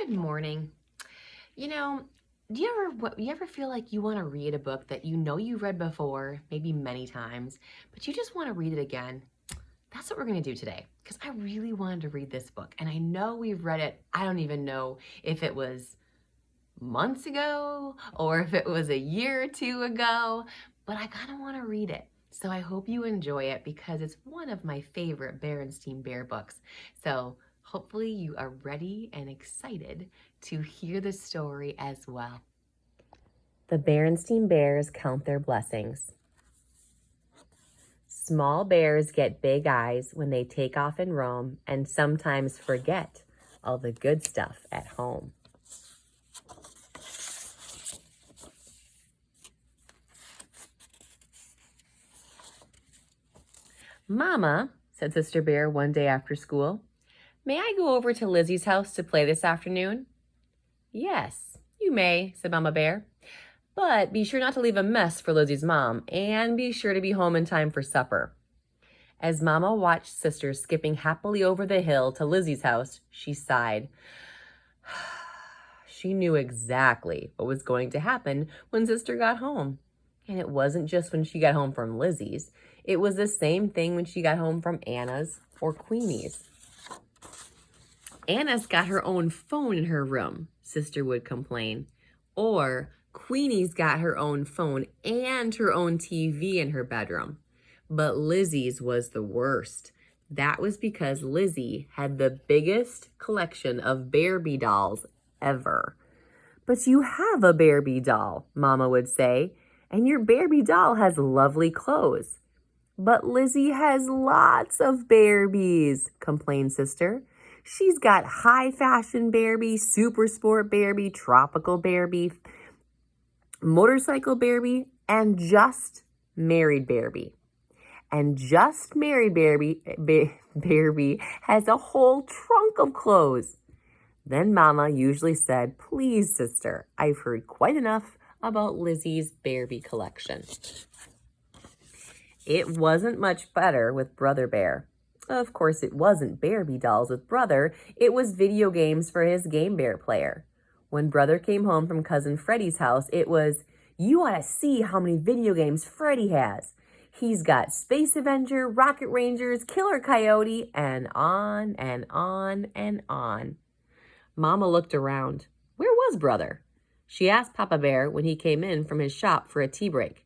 Good morning. You know, do you ever feel like you want to read a book that you know you've read before, maybe many times, but you just want to read it again? That's what we're going to do today because I really wanted to read this book and I know we've read it. I don't even know if it was months ago or if it was a year or two ago, but I kind of want to read it. So I hope you enjoy it because it's one of my favorite Berenstain Bear books. So hopefully you are ready and excited to hear the story as well. The Berenstain Bears count their blessings. Small bears get big eyes when they take off and roam and sometimes forget all the good stuff at home. Mama, said Sister Bear one day after school, may I go over to Lizzie's house to play this afternoon? Yes, you may, said Mama Bear, but be sure not to leave a mess for Lizzie's mom and be sure to be home in time for supper. As Mama watched Sister skipping happily over the hill to Lizzie's house, she sighed. She knew exactly what was going to happen when Sister got home. And it wasn't just when she got home from Lizzie's. It was the same thing when she got home from Anna's or Queenie's. Anna's got her own phone in her room, Sister would complain. Or Queenie's got her own phone and her own TV in her bedroom. But Lizzie's was the worst. That was because Lizzie had the biggest collection of Barbie dolls ever. But you have a Barbie doll, Mama would say, and your Barbie doll has lovely clothes. But Lizzie has lots of Barbies, complained Sister. She's got high fashion Barbie, super sport Barbie, tropical Barbie, motorcycle Barbie, and just married Barbie. And just married Barbie has a whole trunk of clothes. Then Mama usually said, please, Sister, I've heard quite enough about Lizzie's Barbie collection. It wasn't much better with Brother Bear. Of course, it wasn't Barbie dolls with Brother. It was video games for his Game Bear player. When Brother came home from Cousin Freddie's house, it was, you ought to see how many video games Freddie has. He's got Space Avenger, Rocket Rangers, Killer Coyote, and on and on and on. Mama looked around. Where was Brother? She asked Papa Bear when he came in from his shop for a tea break.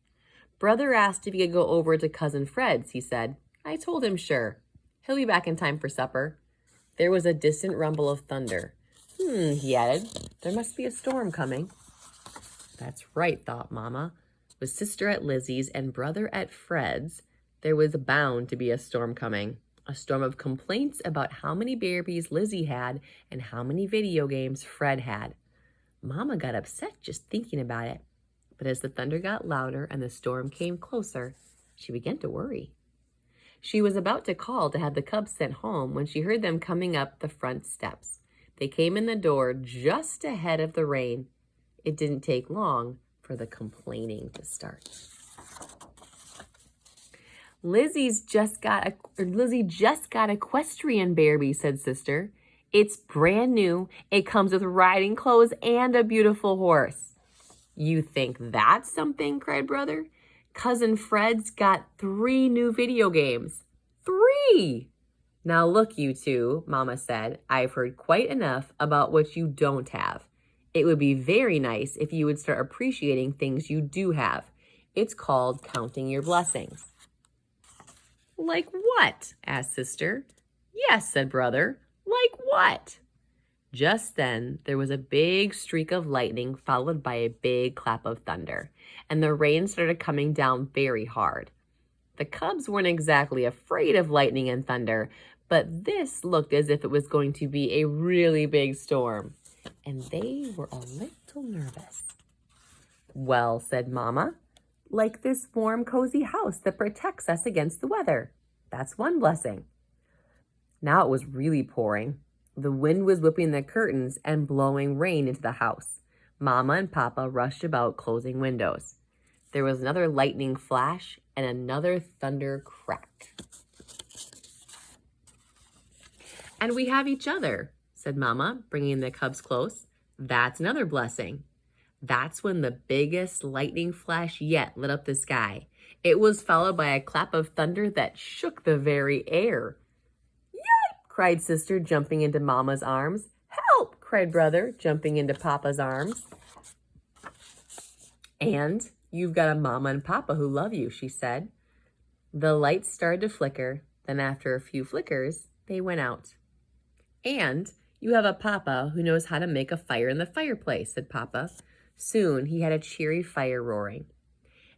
Brother asked if he could go over to Cousin Fred's, he said. I told him sure. He'll be back in time for supper. There was a distant rumble of thunder. He added, there must be a storm coming. That's right, thought Mama. With Sister at Lizzie's and Brother at Fred's, there was bound to be a storm coming. A storm of complaints about how many Barbies Lizzie had and how many video games Fred had. Mama got upset just thinking about it. But as the thunder got louder and the storm came closer, she began to worry. She was about to call to have the cubs sent home when she heard them coming up the front steps. They came in the door just ahead of the rain. It didn't take long for the complaining to start. Lizzie just got equestrian Barbie, said Sister. It's brand new. It comes with riding clothes and a beautiful horse. You think that's something? Cried Brother. Cousin Fred's got 3 new video games. 3! Now look, you two, Mama said, I've heard quite enough about what you don't have. It would be very nice if you would start appreciating things you do have. It's called counting your blessings. Like what? Asked Sister. Yes, said Brother. Like what? Just then, there was a big streak of lightning followed by a big clap of thunder, and the rain started coming down very hard. The cubs weren't exactly afraid of lightning and thunder, but this looked as if it was going to be a really big storm, and they were a little nervous. Well, said Mama, like this warm, cozy house that protects us against the weather. That's one blessing. Now it was really pouring. The wind was whipping the curtains and blowing rain into the house. Mama and Papa rushed about closing windows. There was another lightning flash and another thunder crack. And we have each other, said Mama, bringing the cubs close. That's another blessing. That's when the biggest lightning flash yet lit up the sky. It was followed by a clap of thunder that shook the very air. "Yelp!" cried Sister, jumping into Mama's arms. "Help!" cried Brother, jumping into Papa's arms. "And you've got a Mama and Papa who love you," she said. The lights started to flicker. Then after a few flickers, they went out. "And you have a Papa who knows how to make a fire in the fireplace," said Papa. Soon he had a cheery fire roaring.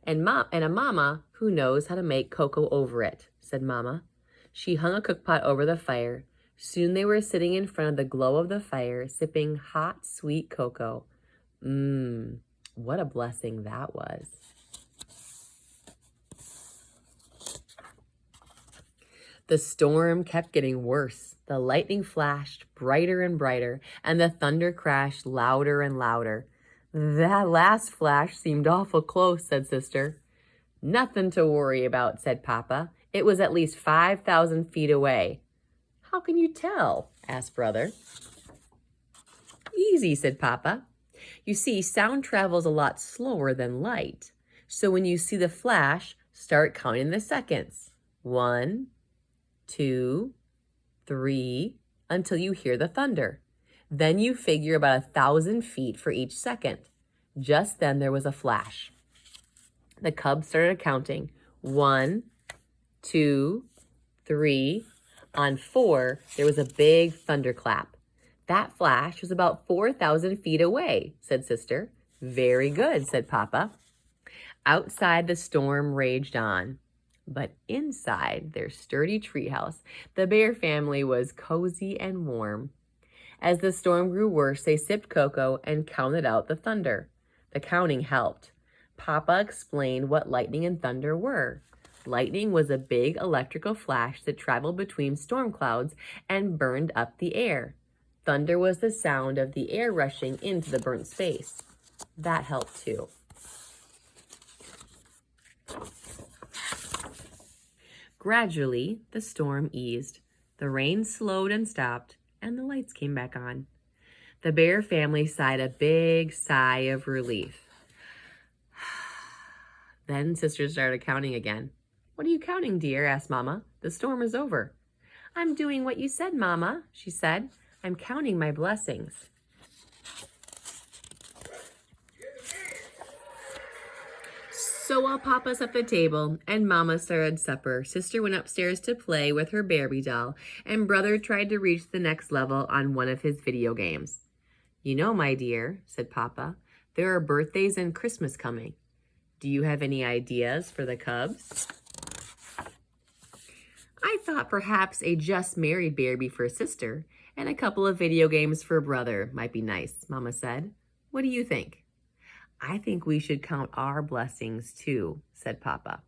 And a Mama who knows how to make cocoa over it," said Mama. She hung a cookpot over the fire. Soon they were sitting in front of the glow of the fire, sipping hot, sweet cocoa. What a blessing that was. The storm kept getting worse. The lightning flashed brighter and brighter, and the thunder crashed louder and louder. "That last flash seemed awful close," said Sister. "Nothing to worry about," said Papa. "It was at least 5,000 feet away." "How can you tell?" asked Brother. "Easy," said Papa. "You see, sound travels a lot slower than light. So when you see the flash, start counting the seconds. 1, 2, 3, until you hear the thunder. Then you figure about 1,000 feet for each second." Just then there was a flash. The cubs started counting. 1, 2, 3. On 4, there was a big thunderclap. "That flash was about 4,000 feet away," said Sister. "Very good," said Papa. Outside, the storm raged on. But inside their sturdy treehouse, the Bear family was cozy and warm. As the storm grew worse, they sipped cocoa and counted out the thunder. The counting helped. Papa explained what lightning and thunder were. Lightning was a big electrical flash that traveled between storm clouds and burned up the air. Thunder was the sound of the air rushing into the burnt space. That helped too. Gradually, the storm eased. The rain slowed and stopped, and the lights came back on. The Bear family sighed a big sigh of relief. Then Sister started counting again. "What are you counting, dear?" asked Mama. "The storm is over." "I'm doing what you said, Mama," she said. "I'm counting my blessings." So while Papa set the table and Mama started supper, Sister went upstairs to play with her Barbie doll, and Brother tried to reach the next level on one of his video games. "You know, my dear," said Papa, "there are birthdays and Christmas coming. Do you have any ideas for the cubs?" "I thought perhaps a just married Barbie for Sister and a couple of video games for Brother might be nice," Mama said. "What do you think?" "I think we should count our blessings too," said Papa.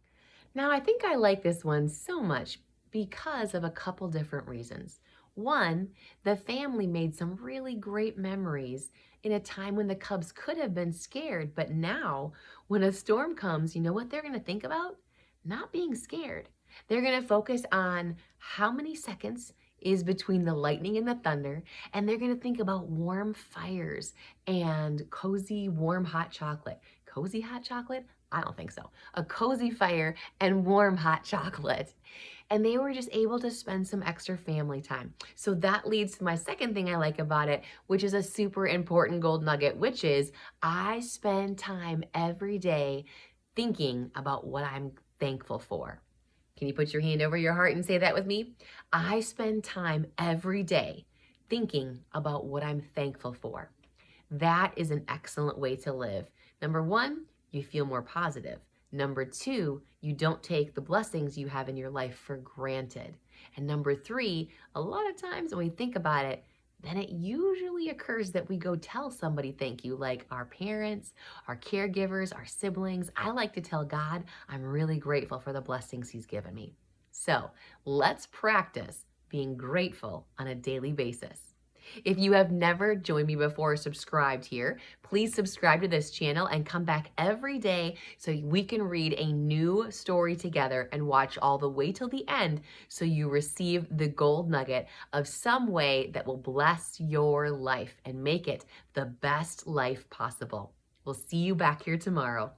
Now, I think I like this one so much because of a couple different reasons. One, the family made some really great memories in a time when the cubs could have been scared, but now when a storm comes, you know what they're going to think about? Not being scared. They're going to focus on how many seconds is between the lightning and the thunder, and they're going to think about warm fires and cozy, warm, hot chocolate. Cozy hot chocolate? I don't think so. A cozy fire and warm, hot chocolate. And they were just able to spend some extra family time. So that leads to my second thing I like about it, which is a super important gold nugget, which is I spend time every day thinking about what I'm thankful for. Can you put your hand over your heart and say that with me? I spend time every day thinking about what I'm thankful for. That is an excellent way to live. Number one, you feel more positive. Number two, you don't take the blessings you have in your life for granted. And number three, a lot of times when we think about it, then it usually occurs that we go tell somebody thank you, like our parents, our caregivers, our siblings. I like to tell God I'm really grateful for the blessings He's given me. So let's practice being grateful on a daily basis. If you have never joined me before or subscribed here, please subscribe to this channel and come back every day so we can read a new story together and watch all the way till the end so you receive the gold nugget of some way that will bless your life and make it the best life possible. We'll see you back here tomorrow.